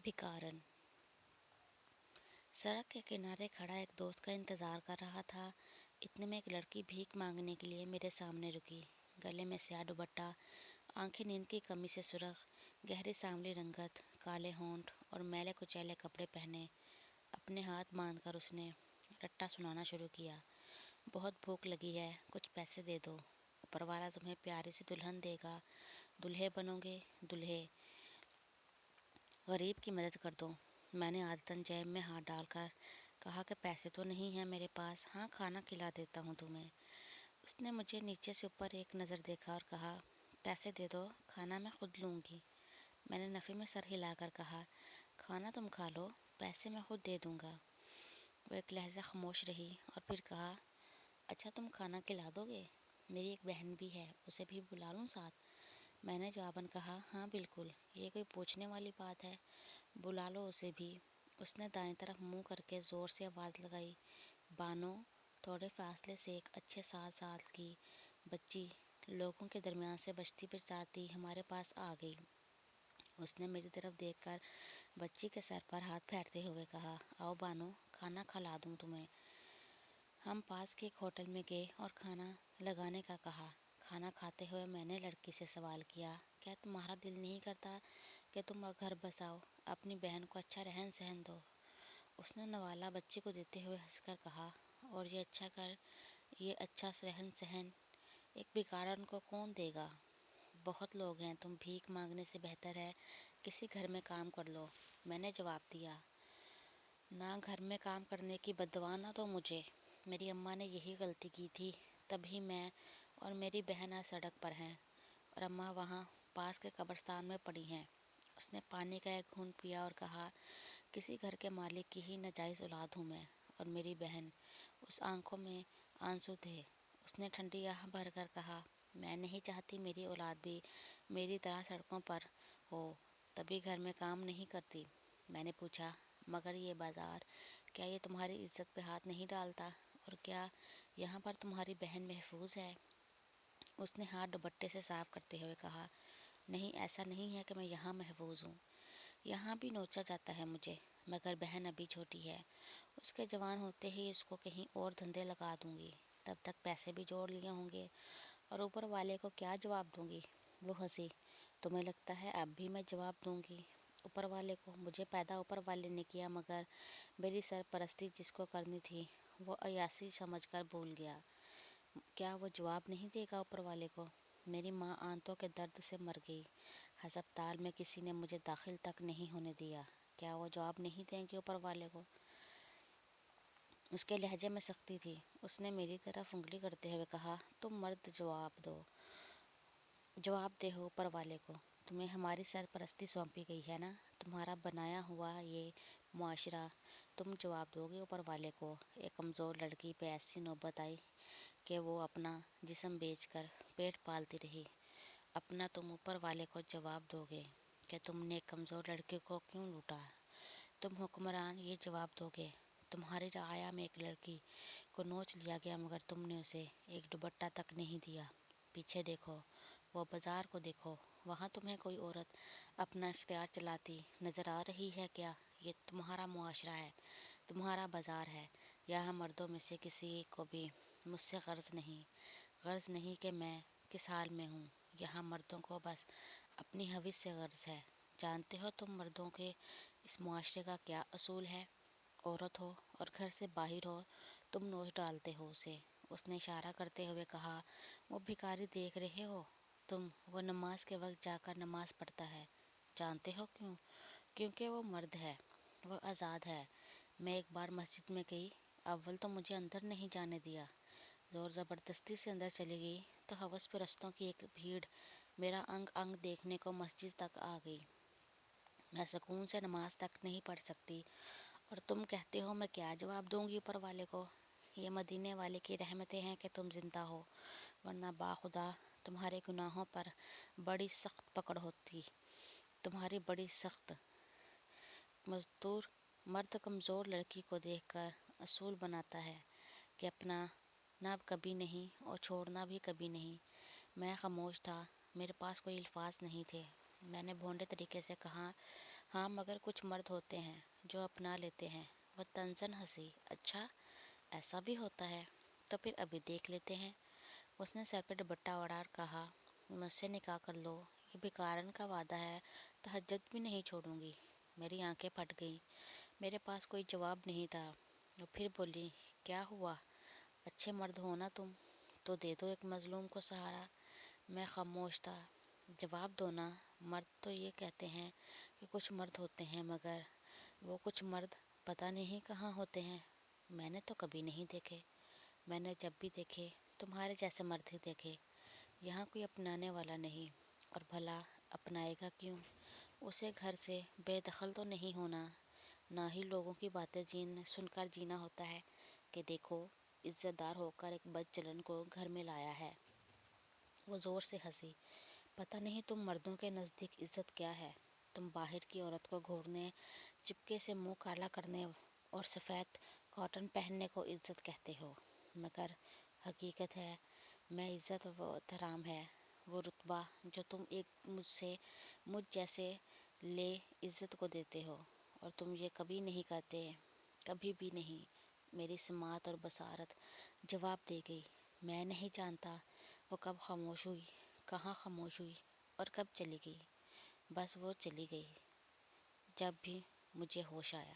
भिकारन। सड़क के किनारे खड़ा एक दोस्त का इंतज़ार कर रहा था। इतने में एक लड़की भीख मांगने के लिए मेरे सामने रुकी। गले में स्याह दुपट्टा, आंखें नींद की कमी से सुर्ख, गहरी सांवली रंगत, काले होंठ और मैले कुचैले कपड़े पहने। अपने हाथ बांधकर उसने रट्टा सुनाना शुरू किया। बहुत भूख लगी है, कुछ पैसे दे दो, ऊपर वाला तुम्हें प्यारी सी दुल्हन देगा, दूल्हे बनोगे दूल्हे, गरीब की मदद कर दो। मैंने आदतन जेब में हाथ डालकर कहा कि पैसे तो नहीं है मेरे पास, हाँ खाना खिला देता हूँ तुम्हें। उसने मुझे नीचे से ऊपर एक नज़र देखा और कहा, पैसे दे दो, खाना मैं खुद लूँगी। मैंने नफ़ी में सर हिलाकर कहा, खाना तुम खा लो, पैसे मैं खुद दे दूँगा। वो एक लहज़ा खामोश रही और फिर कहा, अच्छा तुम खाना खिला दोगे? मेरी एक बहन भी है, उसे भी बुला लूँ साथ? मैंने जवाबन कहा, हाँ बिल्कुल, ये कोई पूछने वाली बात है, बुला लो उसे भी। उसने दाएं तरफ मुंह करके ज़ोर से आवाज़ लगाई, बानो। थोड़े फासले से एक अच्छे 7 साल की बच्ची लोगों के दरमियान से बचती बचाती हमारे पास आ गई। उसने मेरी तरफ देखकर बच्ची के सर पर हाथ फेरते हुए कहा, आओ बानो, खाना खिला दूँ तुम्हें। हम पास के एक होटल में गए और खाना लगाने का कहा। खाना खाते हुए मैंने लड़की से सवाल किया, क्या तुम्हारा दिल नहीं करता कि तुम घर बसाओ, अपनी बहन को अच्छा रहन सहन दो? उसने नवाला बच्ची को देते हुए हंसकर कहा, और ये अच्छा रहन सहन एक भिखारन को कौन देगा? बहुत लोग हैं, तुम भीख मांगने से बेहतर है किसी घर में काम कर लो। मैंने जवाब दिया, ना घर में काम करने की बददुआ ना तो मुझे, मेरी अम्मा ने यही गलती की थी, तभी मैं और मेरी बहन आज सड़क पर हैं और अम्मा वहाँ पास के कब्रिस्तान में पड़ी हैं। उसने पानी का एक घूंट पिया और कहा, किसी घर के मालिक की ही नाजायज़ औलाद हूँ मैं और मेरी बहन। उस आंखों में आंसू थे। उसने ठंडी आह भरकर कहा, मैं नहीं चाहती मेरी औलाद भी मेरी तरह सड़कों पर हो, तभी घर में काम नहीं करती। मैंने पूछा, मगर ये बाज़ार, क्या ये तुम्हारी इज्जत पे हाथ नहीं डालता, और क्या यहाँ पर तुम्हारी बहन महफूज है? उसने हाथ दुपट्टे से साफ करते हुए कहा, नहीं, ऐसा नहीं है कि मैं यहाँ महफूज हूँ, यहाँ भी नोचा जाता है मुझे, मगर बहन अभी छोटी है, उसके जवान होते ही उसको कहीं और धंधे लगा दूँगी, तब तक पैसे भी जोड़ लिए होंगे, और ऊपर वाले को क्या जवाब दूँगी? वो हंसी, तुम्हें लगता है अब भी मैं जवाब दूँगी? ऊपर वाले को, मुझे पैदा ऊपर वाले ने किया, मगर मेरी सरपरस्ती जिसको करनी थी वो अयासी समझकर भूल गया। क्या वो जवाब नहीं देगा ऊपर वाले को? मेरी माँ आंतों के दर्द से मर गई। हस्पताल में किसी ने मुझे दाखिल तक नहीं होने दिया। क्या वो जवाब नहीं देंगे ऊपर वाले को? उसके लहजे में सख्ती थी। उसने मेरी तरफ उंगली करते हुए कहा, तुम मर्द, जवाब दे हो ऊपर वाले को। तुम्हें हमारी सरपरस्ती सौंपी गई है ना, तुम्हारा बनाया हुआ ये मुआशरा, तुम जवाब दोगे ऊपर वाले को। एक कमज़ोर लड़की पे ऐसी नौबत आई कि वो अपना जिस्म बेचकर पेट पालती रही। अपना तुम ऊपर वाले को जवाब दोगे कि तुमने कमज़ोर लड़की को क्यों लूटा? तुम हुक्मरान ये जवाब दोगे, तुम्हारी रआया में एक लड़की को नोच लिया गया, मगर तुमने उसे एक दुपट्टा तक नहीं दिया। पीछे देखो, वो बाज़ार को देखो, वहाँ तुम्हें कोई औरत अपना इख्तियार चलाती नज़र आ रही है क्या? ये तुम्हारा मुआशरा है, तुम्हारा बाज़ार है। यहाँ मर्दों में से किसी एक को भी मुझसे गर्ज नहीं कि मैं किस हाल में हूँ। यहाँ मर्दों को बस अपनी हवीस से गर्ज है। जानते हो तुम मर्दों के इस मुआशरे का क्या असूल है? औरत हो और घर से बाहर हो, तुम नोच डालते हो उसे। उसने इशारा करते हुए कहा, वो भिखारी देख रहे हो तुम, वो नमाज के वक्त जाकर नमाज पढ़ता है। जानते हो क्यों? क्योंकि वो मर्द है, वो आज़ाद है। मैं एक बार मस्जिद में गई, अव्वल तो मुझे अंदर नहीं जाने दिया, ज़ोर ज़बरदस्ती से अंदर चली गई तो हवस परस्तों की एक भीड़ मेरा अंग अंग देखने को मस्जिद तक आ गई। मैं सुकून से नमाज तक नहीं पढ़ सकती, और तुम कहते हो मैं क्या जवाब दूंगी ऊपर वाले को? ये मदीने वाले की रहमतें हैं कि तुम जिंदा हो, वरना बाखुदा तुम्हारे गुनाहों पर बड़ी सख्त पकड़ होती। तुम्हारी बड़ी सख्त। मजदूर मर्द कमज़ोर लड़की को देखकर असूल बनाता है कि अपना ना कभी नहीं और छोड़ना भी कभी नहीं। मैं खामोश था, मेरे पास कोई अल्फाज नहीं थे। मैंने भोंडे तरीके से कहा, ہاں مگر کچھ مرد ہوتے ہیں جو اپنا لیتے ہیں۔ وہ تنزن ہنسی۔ اچھا، ایسا بھی ہوتا ہے؟ تو پھر ابھی دیکھ لیتے ہیں۔ اس نے سر پہ دوپٹہ اوڑھا اور کہا، مجھ سے نکاح کر لو، یہ بھکارن کا وعدہ ہے، تہجد بھی نہیں چھوڑوں گی۔ میری آنکھیں پھٹ گئیں، میرے پاس کوئی جواب نہیں تھا۔ وہ پھر بولی، کیا ہوا؟ اچھے مرد ہو نا تم، تو دے دو ایک مظلوم کو سہارا۔ میں خاموش تھا۔ جواب دو نا۔ مرد تو یہ کہتے ہیں کہ کچھ مرد ہوتے ہیں، مگر وہ کچھ مرد پتہ نہیں کہاں ہوتے ہیں۔ میں نے تو کبھی نہیں دیکھے۔ میں نے جب بھی دیکھے تمہارے جیسے مرد ہی دیکھے۔ یہاں کوئی اپنانے والا نہیں، اور بھلا اپنائے گا کیوں؟ اسے گھر سے بے دخل تو نہیں ہونا، نہ ہی لوگوں کی باتیں سن کر جینا ہوتا ہے کہ دیکھو عزت دار ہو کر ایک بد چلن کو گھر میں لایا ہے۔ وہ زور سے ہنسی۔ پتہ نہیں تم مردوں کے نزدیک عزت کیا ہے؟ تم باہر کی عورت کو گھورنے، چپکے سے منہ کالا کرنے اور سفید کاٹن پہننے کو عزت کہتے ہو، مگر حقیقت ہے میں عزت و احترام ہے وہ رتبہ جو تم ایک مجھ جیسے لے عزت کو دیتے ہو، اور تم یہ کبھی نہیں کرتے، کبھی بھی نہیں۔ میری سماعت اور بصارت جواب دے گئی۔ میں نہیں جانتا وہ کب خاموش ہوئی، کہاں خاموش ہوئی اور کب چلی گئی۔ بس وہ چلی گئی جب بھی مجھے ہوش آیا۔